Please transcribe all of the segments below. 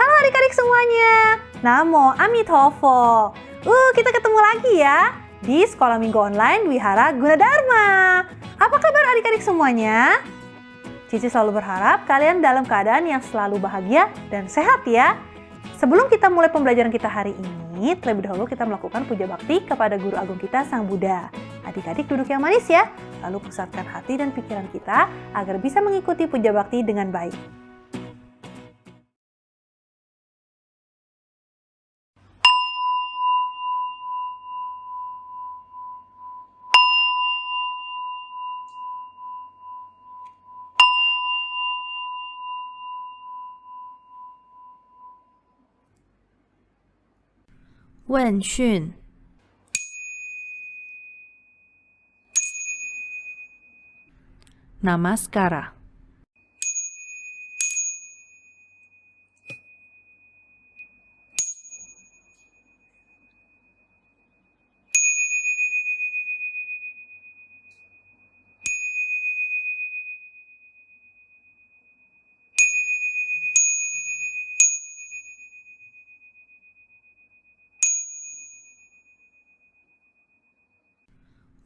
Halo adik-adik semuanya, Namo Amitofo. Kita ketemu lagi ya di Sekolah Minggu Online Wihara Gunadarma. Apa kabar adik-adik semuanya? Cici selalu berharap kalian dalam keadaan yang selalu bahagia dan sehat ya. Sebelum kita mulai pembelajaran kita hari ini, terlebih dahulu kita melakukan puja bakti kepada Guru Agung kita Sang Buddha. Adik-adik duduk yang manis ya, lalu pusatkan hati dan pikiran kita agar bisa mengikuti puja bakti dengan baik. Wen Xun. Namaskara.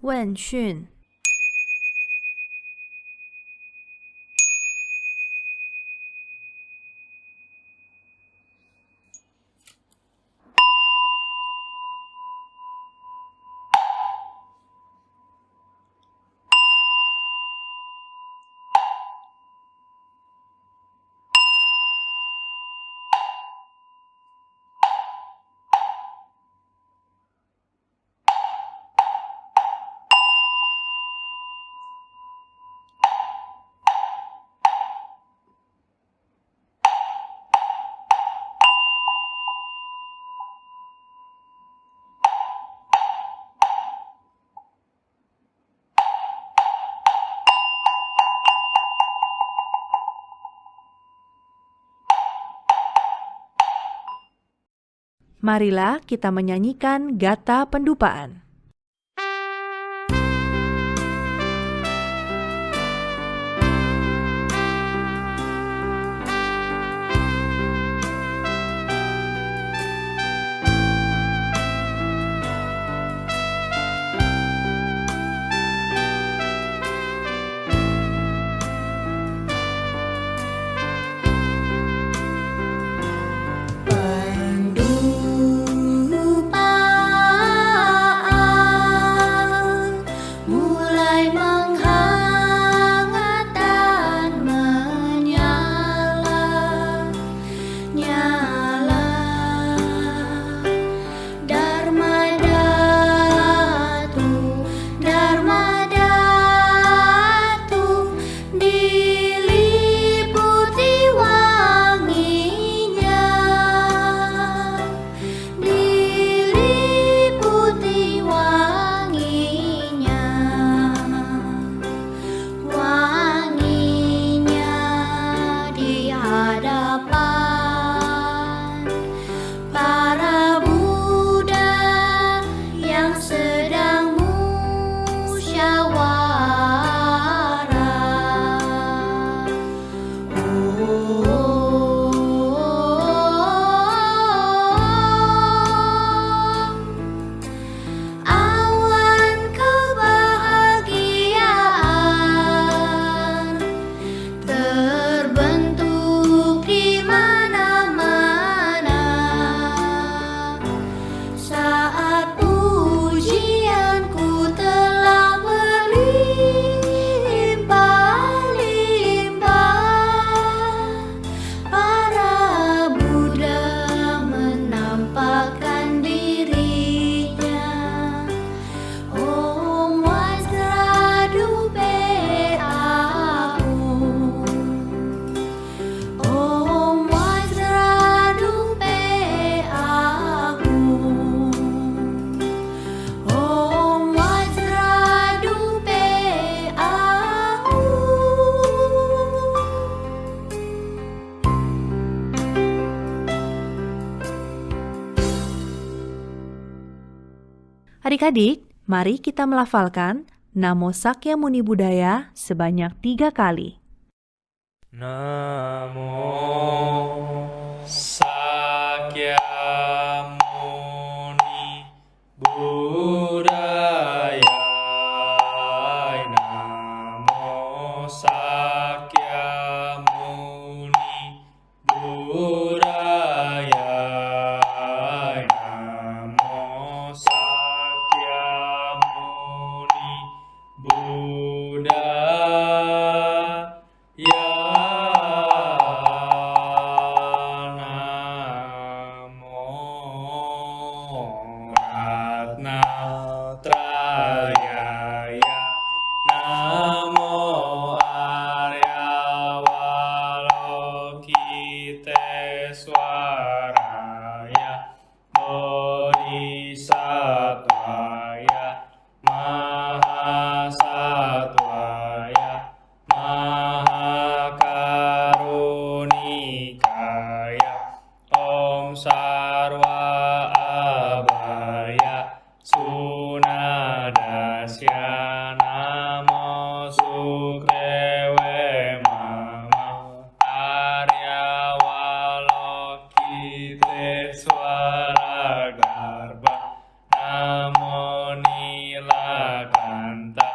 Wen Xun. Marilah kita menyanyikan Gata Pendupaan. Adik-adik, mari kita melafalkan Namo Sakya Muni Buddhaya sebanyak 3 kali. Namo Sakya Budaya Namo Sakyamuni Budaya Namo Sakyamuni Budaya Ratnatrayaya Namo Aryawalokiteswaraya Bodhisattvaya Mahasattvaya Mahakarunikaya Om Sarwa Abhaya Sunadasya Namo Sukdewe Mama Aryawalokiteswara Garbha Namo Nilakanta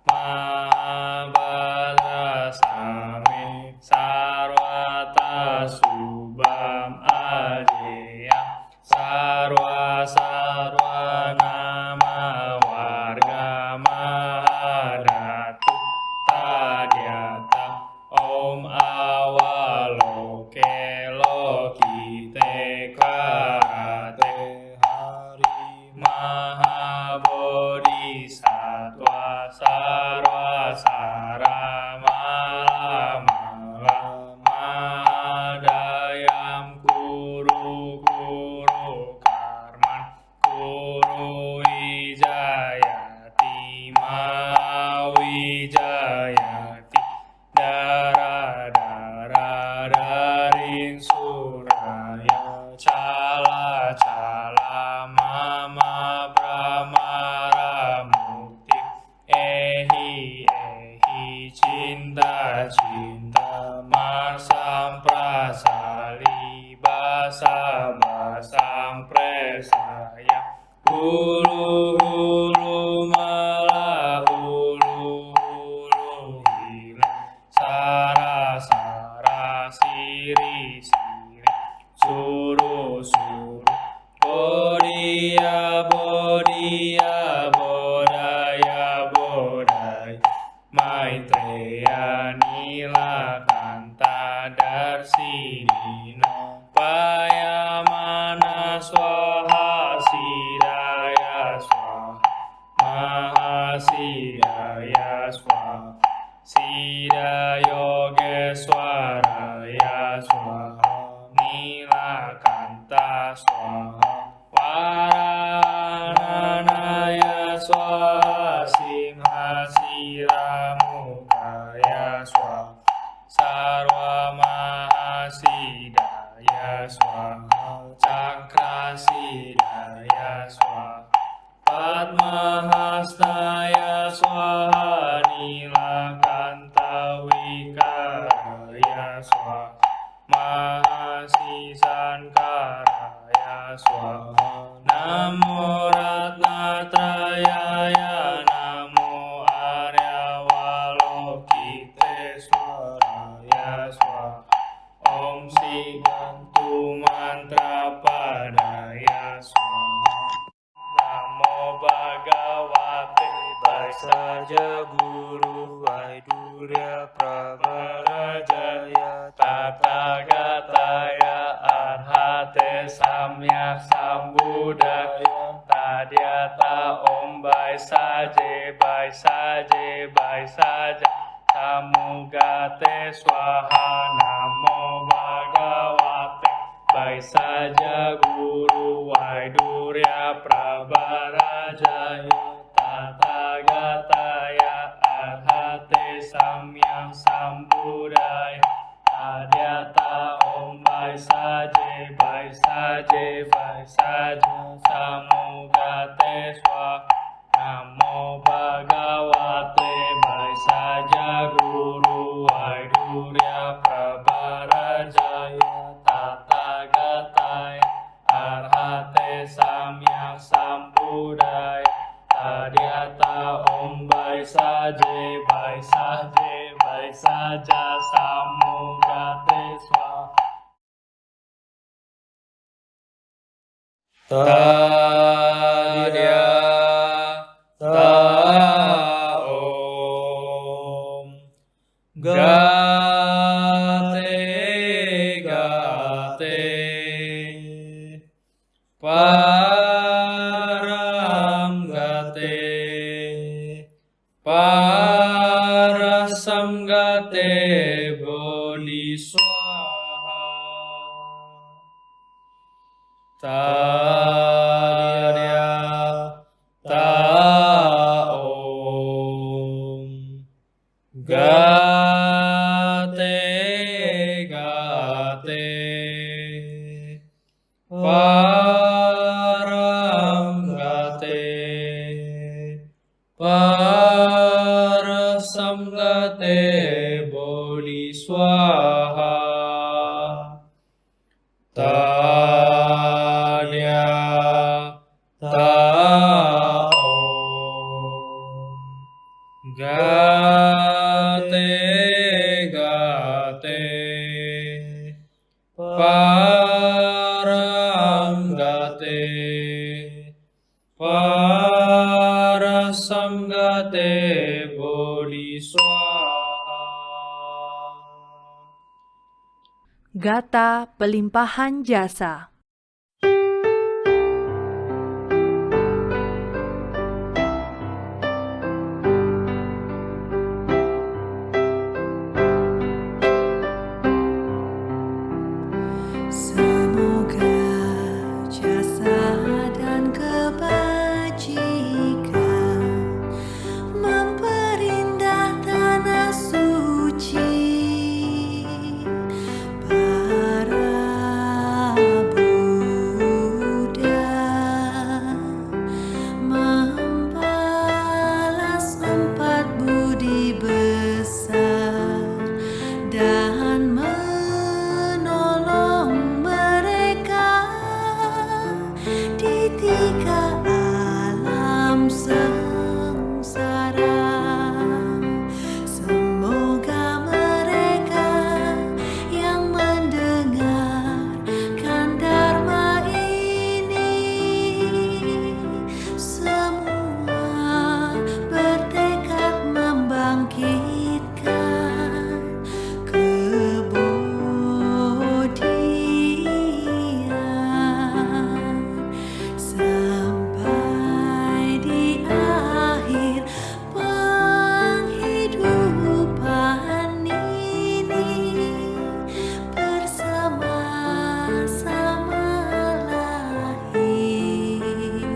Mahabharasami Sarvata Subham Ajeya Sarva Nama Warga Mahadatu Tadyata Om Awaloke Lokite Karate Hari Mahabodhisattva Sarva Saramala Madayam Kuru Karman Kuru Wijayati Wijayati Dara Darin Suraya Cala Mama Brahmara Mukti Ehi Cinta Masam Prasali Basam Presaya Hulu Mala Hulu Hila Sara Siri Suru Bodhiya Bodhaya Maitreya Nilakanta Darsidina Payamana Swaha Sidaya Swaha Mahasidaya Swaha Sidayogeswaraya Swaha Nilakanta Swaha Varanaya Swaha Simhasira Mukaya Swaha Sarva Mahasidaya Swaha Cakrasidaya Swaha Padmahastaya Swaha Nilakanta Wikaraya Swaha Mahasisankaraya Swaha Namo Ratnatrayaya Namo Aryawalokiteswaraya Swaha Om Sigantu Mantra Padaya Swaha Namo Bhagavate Vasaja Guru Vaidurya Pravarajaya Tathāgataya Arhate Samyak Sambuddhaya Tadyata Om Baisaje Samugate Swaha Namo Bhagavate Baisaja Guru Vaidurya Pravarajaya Tathāgataya Arhate Samyak Sambuddhaya Tadyata Om Baisaje Samugate Swaha Namo Bhagavate Baisaja Guru Vaidurya Pravarajaya Tathāgataya Arhate Samyak Sambuddhaya baik saja, samugate swaha. Tadya taom gate gate param gate parasam gate bodhi swaha. Tadya taom gate gate param gate parasam gate bodhi swaha. Tadya taom gate gate param gate parasam gate bodhi swaha. Gata pelimpahan jasa. Semoga jasa dan kebajikan memperindah tanah suci. Para Buddha membalas 4 budi besar dan menolong mereka di 3 alam sengsara. Semoga mereka yang mendengarkan dharma ini semua bertekad membangkitkan kebodian sampai di akhir penghidupan ini bersama-sama lahir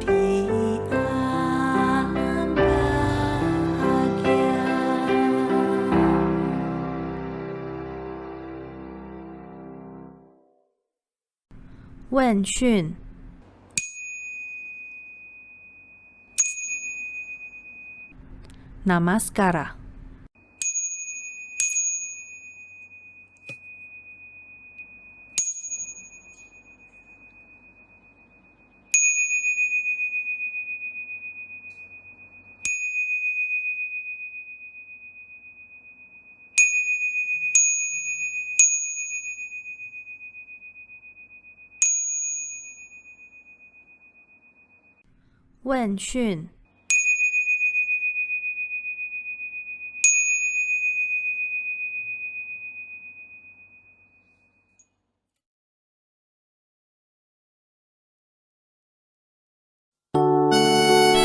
di alam bahagia. Wenxun. Namaskara. Wenxun.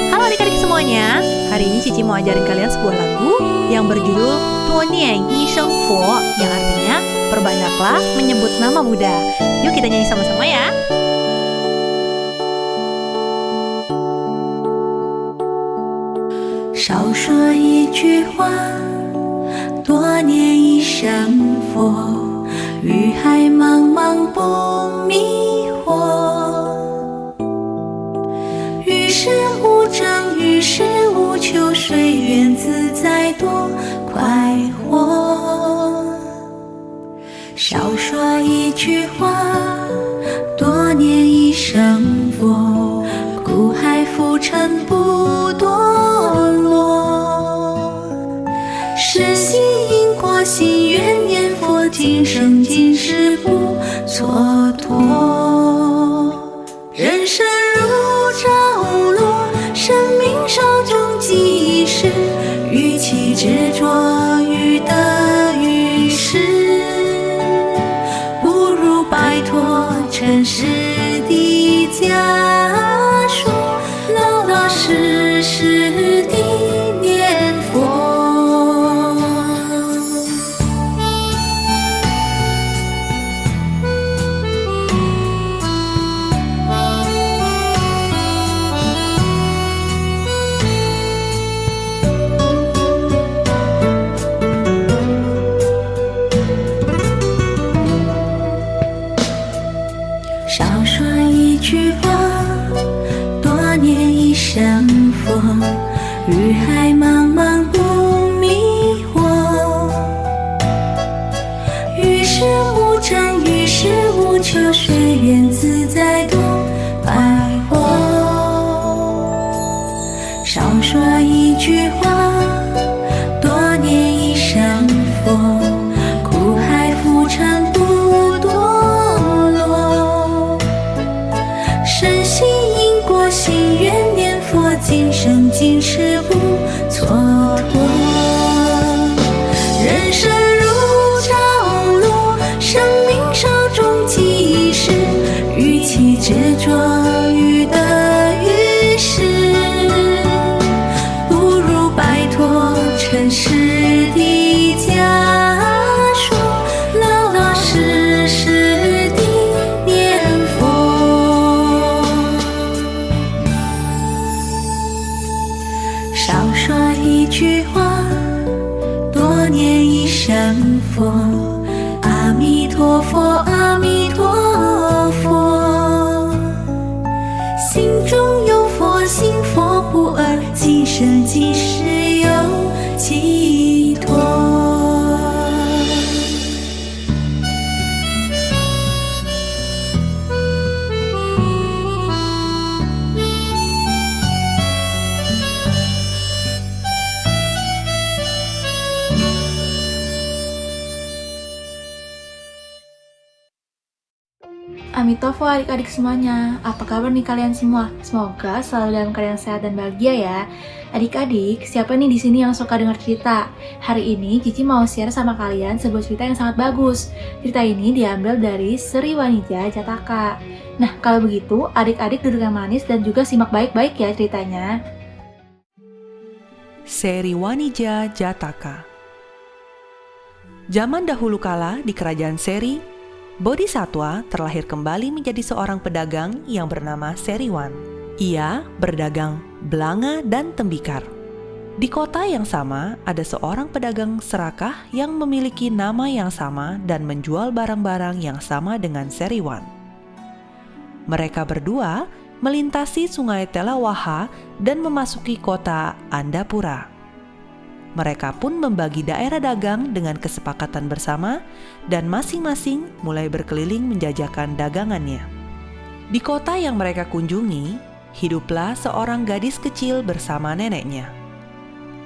Halo adik-adik semuanya, hari ini Cici mau ajarin kalian sebuah lagu yang berjudul Tuonian Yi Sheng Fo, yang artinya perbanyaklah menyebut nama Buddha. Yuk kita nyanyi sama-sama ya. 少说一句话，多念一声佛，欲海茫茫不迷惑。于事无争，于事无求，随缘自在多快活。少说一句话，多念一声佛，苦海浮沉不堕落。世世地念佛。少说一句话，多念一声佛，日海茫茫不迷惑。于事无争，于事无求，随缘自在多快活。少说一句话，多念一声佛，苦海浮沉不堕落。深信因果，心愿念佛，今生今世不蹉跎。人生如朝露，生命稍纵即逝，与其执着于得与失，不如摆脱尘世的枷锁，老老实实地念佛。少说一句话，多念一声佛，阿弥陀佛，阿弥陀佛。心中有佛，信佛不二，今生今世有寄托。Amitofo adik-adik semuanya, apa kabar nih kalian semua? Semoga selalu dalam keadaan sehat dan bahagia ya. Adik-adik, siapa nih di sini yang suka dengar cerita? Hari ini Cici mau share sama kalian sebuah cerita yang sangat bagus. Cerita ini diambil dari Sri Wanija Jataka. Nah, kalau begitu adik-adik duduk yang manis dan juga simak baik-baik ya ceritanya. Sri Wanija Jataka. Zaman dahulu kala di kerajaan Seri, Bodhisatwa terlahir kembali menjadi seorang pedagang yang bernama Seriwan. Ia berdagang belanga dan tembikar. Di kota yang sama ada seorang pedagang serakah yang memiliki nama yang sama dan menjual barang-barang yang sama dengan Seriwan. Mereka berdua melintasi sungai Telawaha dan memasuki kota Andapura. Mereka pun membagi daerah dagang dengan kesepakatan bersama dan masing-masing mulai berkeliling menjajakan dagangannya. Di kota yang mereka kunjungi, hiduplah seorang gadis kecil bersama neneknya.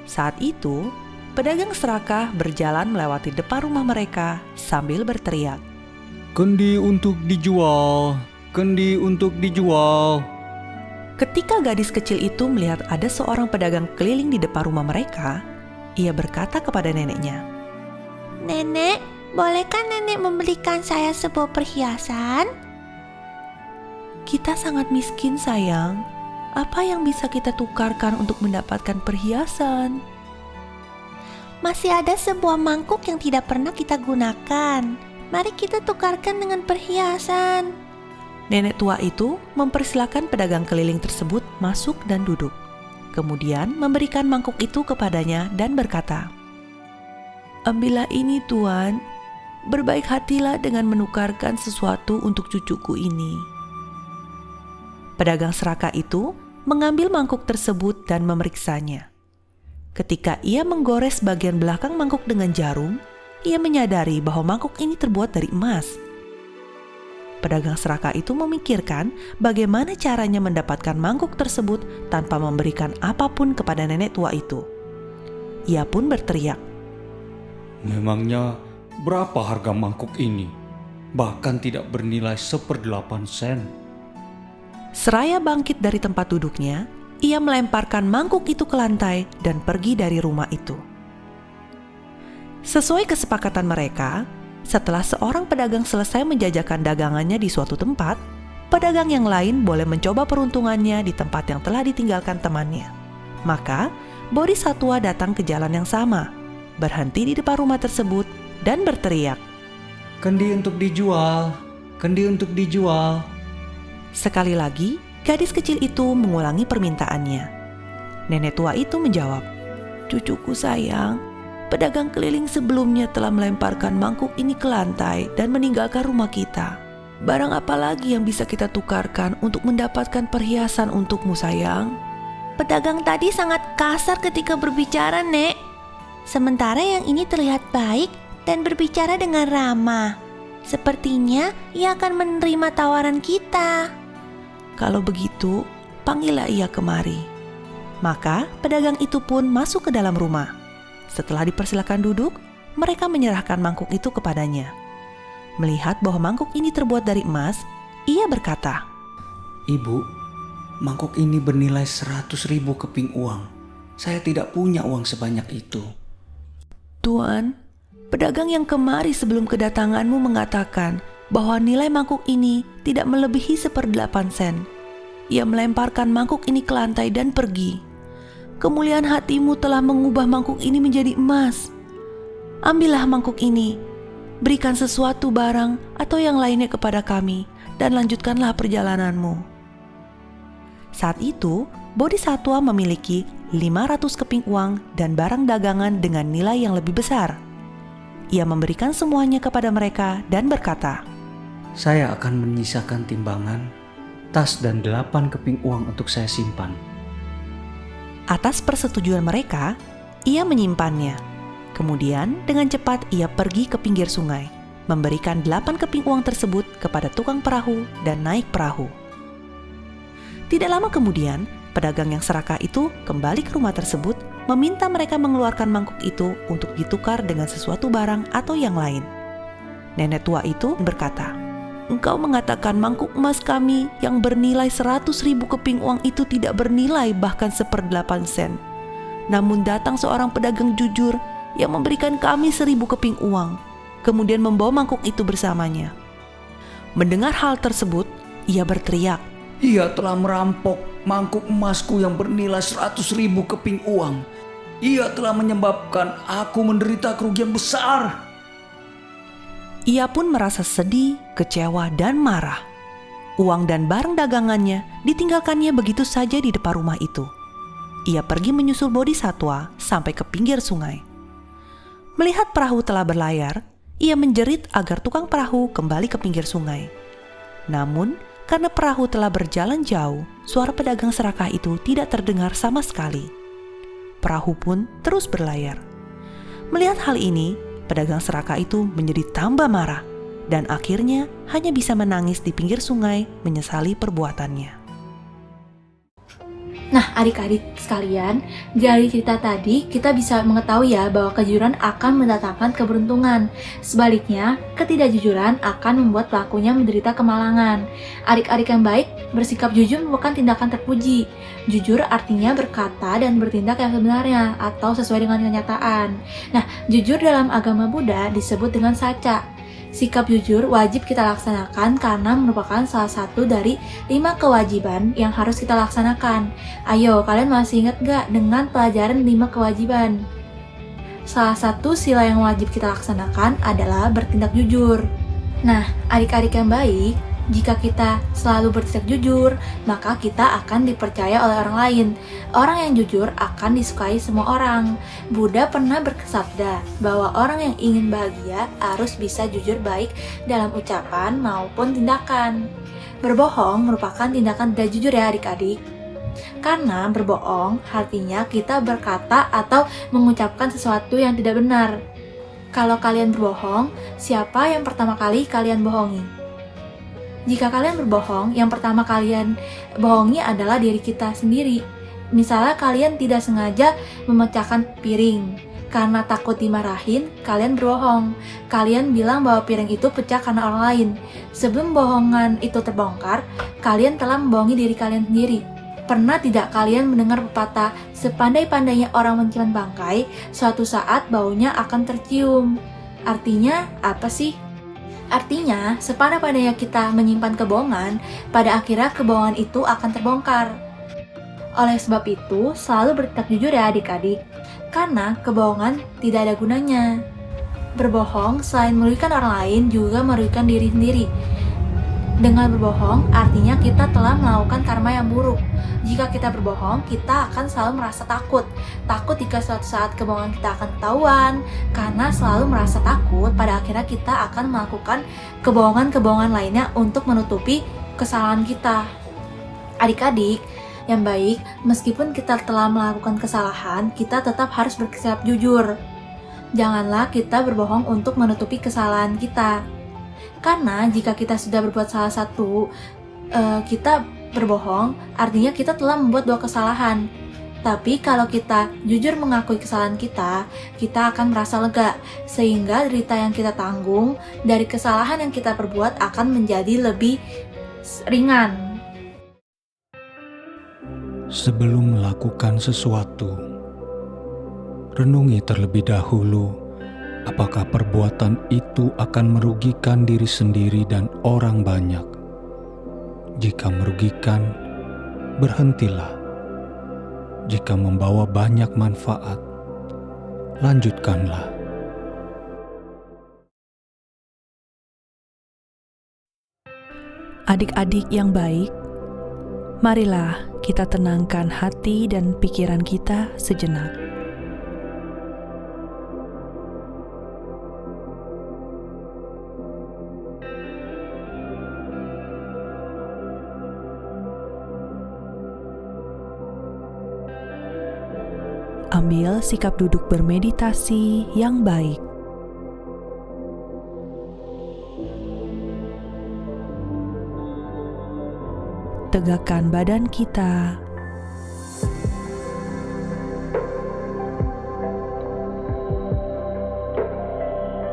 Saat itu, pedagang serakah berjalan melewati depan rumah mereka sambil berteriak, "Kendi untuk dijual, kendi untuk dijual." Ketika gadis kecil itu melihat ada seorang pedagang keliling di depan rumah mereka, ia berkata kepada neneknya, "Nenek, bolehkah nenek membelikan saya sebuah perhiasan?" "Kita sangat miskin sayang. Apa yang bisa kita tukarkan untuk mendapatkan perhiasan?" "Masih ada sebuah mangkuk yang tidak pernah kita gunakan. Mari kita tukarkan dengan perhiasan." Nenek tua itu mempersilahkan pedagang keliling tersebut masuk dan duduk. Kemudian memberikan mangkuk itu kepadanya dan berkata, "Ambillah ini tuan, berbaik hatilah dengan menukarkan sesuatu untuk cucuku ini." Pedagang serakah itu mengambil mangkuk tersebut dan memeriksanya. Ketika ia menggores bagian belakang mangkuk dengan jarum, ia menyadari bahwa mangkuk ini terbuat dari emas. Pedagang serakah itu memikirkan bagaimana caranya mendapatkan mangkuk tersebut tanpa memberikan apapun kepada nenek tua itu. Ia pun berteriak, "Memangnya berapa harga mangkuk ini? Bahkan tidak bernilai 1/8 sen." Seraya bangkit dari tempat duduknya, ia melemparkan mangkuk itu ke lantai dan pergi dari rumah itu. Sesuai kesepakatan mereka, setelah seorang pedagang selesai menjajakan dagangannya di suatu tempat, pedagang yang lain boleh mencoba peruntungannya di tempat yang telah ditinggalkan temannya. Maka, Bodhisattva datang ke jalan yang sama, berhenti di depan rumah tersebut dan berteriak, Kendi untuk dijual, kendi untuk dijual. Sekali lagi, gadis kecil itu mengulangi permintaannya. Nenek tua itu menjawab, "Cucuku sayang, pedagang keliling sebelumnya telah melemparkan mangkuk ini ke lantai dan meninggalkan rumah kita. Barang apa lagi yang bisa kita tukarkan untuk mendapatkan perhiasan untukmu sayang?" Pedagang tadi sangat kasar ketika berbicara, Nek. Sementara yang ini terlihat baik dan berbicara dengan ramah. Sepertinya ia akan menerima tawaran kita. Kalau begitu, panggillah ia kemari. Maka pedagang itu pun masuk ke dalam rumah. Setelah dipersilakan duduk, mereka menyerahkan mangkuk itu kepadanya. Melihat bahwa mangkuk ini terbuat dari emas, ia berkata, Ibu, mangkuk ini bernilai 100.000 keping uang. Saya tidak punya uang sebanyak itu. Tuan, pedagang yang kemari sebelum kedatanganmu mengatakan bahwa nilai mangkuk ini tidak melebihi 1/8 sen. Ia melemparkan mangkuk ini ke lantai dan pergi. Kemuliaan hatimu telah mengubah mangkuk ini menjadi emas. Ambillah mangkuk ini, berikan sesuatu barang atau yang lainnya kepada kami, dan lanjutkanlah perjalananmu. Saat itu, Bodhisattva memiliki 500 keping uang dan barang dagangan dengan nilai yang lebih besar. Ia memberikan semuanya kepada mereka dan berkata, Saya akan menyisakan timbangan, tas dan 8 keping uang untuk saya simpan. Atas persetujuan mereka, ia menyimpannya. Kemudian dengan cepat ia pergi ke pinggir sungai, memberikan 8 keping uang tersebut kepada tukang perahu dan naik perahu. Tidak lama kemudian, pedagang yang serakah itu kembali ke rumah tersebut, meminta mereka mengeluarkan mangkuk itu untuk ditukar dengan sesuatu barang atau yang lain. Nenek tua itu berkata, "Engkau mengatakan mangkuk emas kami yang bernilai 100.000 keping uang itu tidak bernilai bahkan 1/8 sen. Namun datang seorang pedagang jujur yang memberikan kami 1.000 keping uang, kemudian membawa mangkuk itu bersamanya." Mendengar hal tersebut, ia berteriak, Ia telah merampok mangkuk emasku yang bernilai 100.000 keping uang. Ia telah menyebabkan aku menderita kerugian besar. Ia pun merasa sedih, kecewa, dan marah. Uang dan barang dagangannya ditinggalkannya begitu saja di depan rumah itu. Ia pergi menyusul Bodhisattva sampai ke pinggir sungai. Melihat perahu telah berlayar, ia menjerit agar tukang perahu kembali ke pinggir sungai. Namun, karena perahu telah berjalan jauh, suara pedagang serakah itu tidak terdengar sama sekali. Perahu pun terus berlayar. Melihat hal ini, pedagang serakah itu menjadi tambah marah dan akhirnya hanya bisa menangis di pinggir sungai menyesali perbuatannya. Nah, adik-adik sekalian, dari cerita tadi kita bisa mengetahui ya bahwa kejujuran akan mendatangkan keberuntungan. Sebaliknya, ketidakjujuran akan membuat pelakunya menderita kemalangan. Adik-adik yang baik bersikap jujur merupakan tindakan terpuji. Jujur artinya berkata dan bertindak yang sebenarnya atau sesuai dengan kenyataan. Nah, jujur dalam agama Buddha disebut dengan saca. Sikap jujur wajib kita laksanakan karena merupakan salah satu dari 5 kewajiban yang harus kita laksanakan. Ayo, kalian masih ingat gak dengan pelajaran 5 kewajiban? Salah satu sila yang wajib kita laksanakan adalah bertindak jujur. Nah, adik-adik yang baik, jika kita selalu bertindak jujur, maka kita akan dipercaya oleh orang lain. Orang yang jujur akan disukai semua orang. Buddha pernah bersabda bahwa orang yang ingin bahagia harus bisa jujur baik dalam ucapan maupun tindakan. Berbohong merupakan tindakan tidak jujur ya adik-adik. Karena berbohong artinya kita berkata atau mengucapkan sesuatu yang tidak benar. Kalau kalian berbohong, siapa yang pertama kali kalian bohongi? Jika kalian berbohong, yang pertama kalian bohongi adalah diri kita sendiri. Misalnya kalian tidak sengaja memecahkan piring. Karena takut dimarahin, kalian berbohong. Kalian bilang bahwa piring itu pecah karena orang lain. Sebelum bohongan itu terbongkar, kalian telah membohongi diri kalian sendiri. Pernah tidak kalian mendengar pepatah, sepandai-pandainya orang mencium bangkai, suatu saat baunya akan tercium? Artinya apa sih? Artinya, sepandai-pandainya kita menyimpan kebohongan, pada akhirnya kebohongan itu akan terbongkar. Oleh sebab itu, selalu bertindak jujur ya adik-adik, karena kebohongan tidak ada gunanya. Berbohong selain merugikan orang lain juga merugikan diri sendiri. Dengan berbohong, artinya kita telah melakukan karma yang buruk. Jika kita berbohong, kita akan selalu merasa takut. Takut jika suatu saat kebohongan kita akan ketahuan. Karena selalu merasa takut, pada akhirnya kita akan melakukan kebohongan-kebohongan lainnya untuk menutupi kesalahan kita. Adik-adik yang baik, meskipun kita telah melakukan kesalahan, kita tetap harus bersikap jujur. Janganlah kita berbohong untuk menutupi kesalahan kita. Karena jika kita sudah berbuat salah satu, kita berbohong, artinya kita telah membuat 2 kesalahan. Tapi kalau kita jujur mengakui kesalahan kita akan merasa lega, sehingga derita yang kita tanggung dari kesalahan yang kita perbuat akan menjadi lebih ringan. Sebelum melakukan sesuatu, renungi terlebih dahulu apakah perbuatan itu akan merugikan diri sendiri dan orang banyak. Jika merugikan, berhentilah. Jika membawa banyak manfaat, lanjutkanlah. Adik-adik yang baik, marilah kita tenangkan hati dan pikiran kita sejenak. Ambil sikap duduk bermeditasi yang baik. Tegakkan badan kita.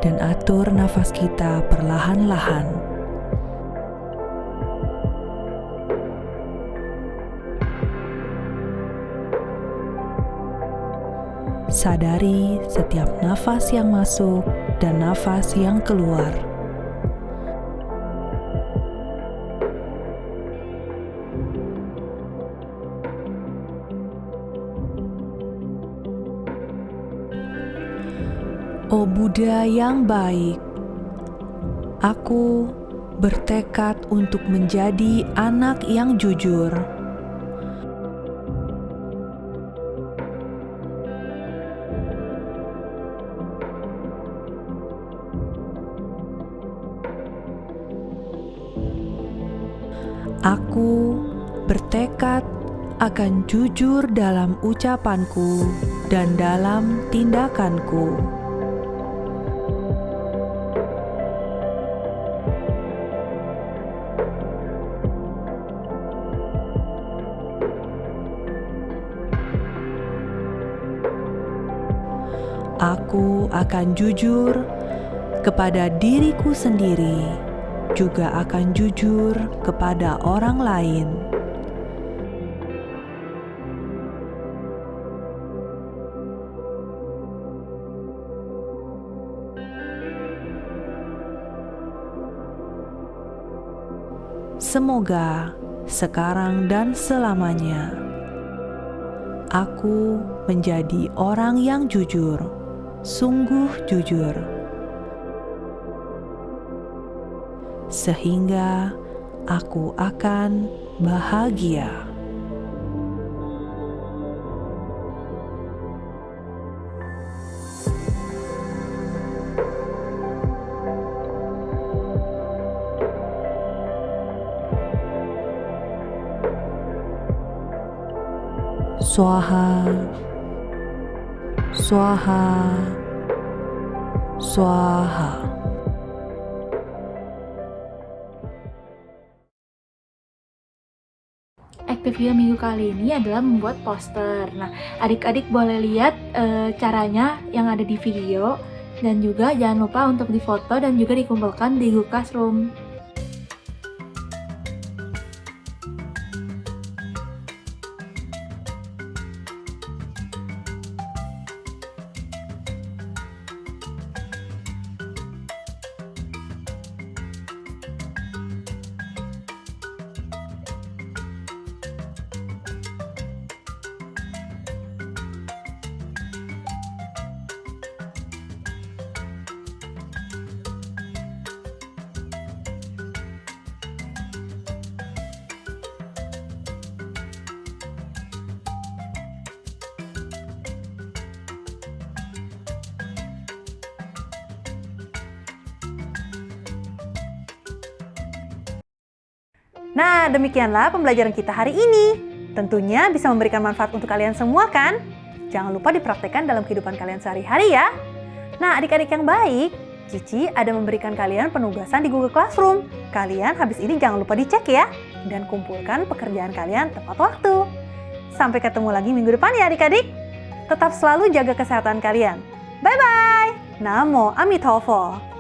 Dan atur nafas kita perlahan-lahan. Sadari setiap nafas yang masuk dan nafas yang keluar. Oh Buddha yang baik, aku bertekad untuk menjadi anak yang jujur. Aku bertekad akan jujur dalam ucapanku dan dalam tindakanku. Aku akan jujur kepada diriku sendiri, juga akan jujur kepada orang lain. Semoga sekarang dan selamanya aku menjadi orang yang jujur, sungguh jujur, sehingga aku akan bahagia. Swaha, swaha, swaha. Aktivitas minggu kali ini adalah membuat poster. Nah, adik-adik boleh lihat caranya yang ada di video, dan juga jangan lupa untuk difoto dan juga dikumpulkan di Google Classroom. Nah, demikianlah pembelajaran kita hari ini. Tentunya bisa memberikan manfaat untuk kalian semua kan? Jangan lupa dipraktekkan dalam kehidupan kalian sehari-hari ya. Nah, adik-adik yang baik, Cici ada memberikan kalian penugasan di Google Classroom. Kalian habis ini jangan lupa dicek ya. Dan kumpulkan pekerjaan kalian tepat waktu. Sampai ketemu lagi minggu depan ya adik-adik. Tetap selalu jaga kesehatan kalian. Bye-bye. Namo Amitabha.